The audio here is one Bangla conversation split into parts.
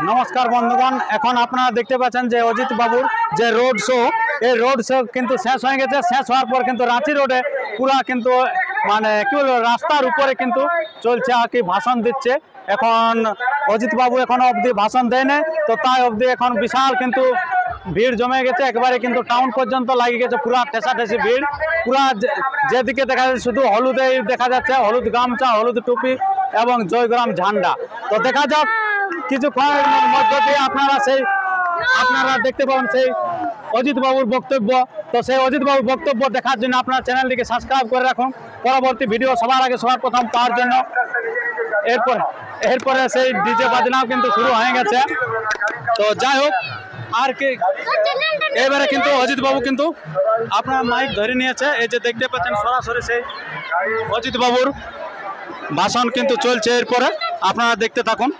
নমস্কার বন্ধুগণ, এখন আপনারা দেখতে পাচ্ছেন যে অজিত বাবুর যে রোড শো, এই রোড শো কিন্তু শেষ হয়ে গেছে। শেষ হওয়ার পর কিন্তু রাঁচি রোডে পুরা কিন্তু মানে কি বলবো, রাস্তার উপরে কিন্তু চলছে আর কি, ভাষণ দিচ্ছে। এখন অজিত বাবু এখনো অবধি ভাষণ দেয়নি, তো তাই অবধি এখন বিশাল কিন্তু ভিড় জমে গেছে, একবারে কিন্তু টাউন পর্যন্ত লাগিয়ে গেছে, পুরা ঠেসাঠেসি ভিড়। পুরা যেদিকে দেখা যাচ্ছে শুধু হলুদেই দেখা যাচ্ছে, হলুদ গামছা, হলুদ টুপি এবং জয়গ্রাম ঝান্ডা। তো দেখা যাক কিছুক্ষণের মধ্য দিয়ে আপনারা দেখতে পাবেন সেই অজিত বাবুর বক্তব্য। তো সেই অজিত বাবুর বক্তব্য দেখার জন্য আপনার চ্যানেলটিকে সাবস্ক্রাইব করে রাখুন, পরবর্তী ভিডিও সবার আগে সবার প্রথম পাওয়ার জন্য। এরপরে সেই ডিজে বাজনাও কিন্তু শুরু হয়ে গেছে। তো যাই হোক, আর কি এবারে কিন্তু অজিত বাবু কিন্তু আপনার মাইক ধরে নিয়েছে, এই যে দেখতে পাচ্ছেন সরাসরি সেই অজিত বাবুর ভাষণ কিন্তু চলছে। এরপরে আপনারা দেখতে থাকুন।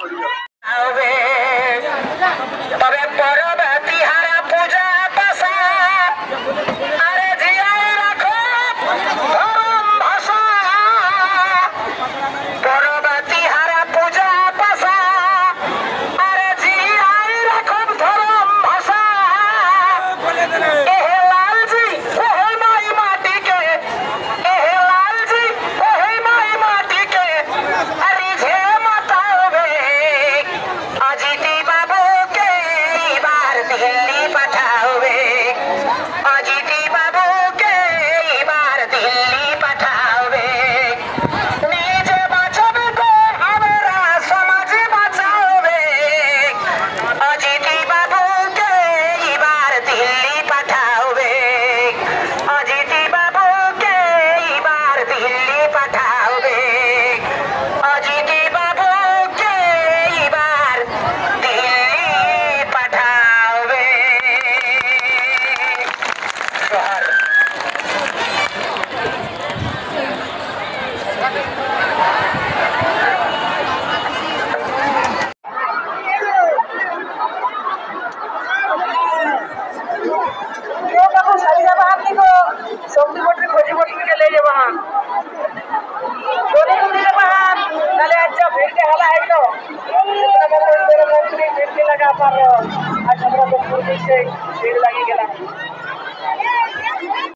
आज हमरा भीड़ लगी गेला।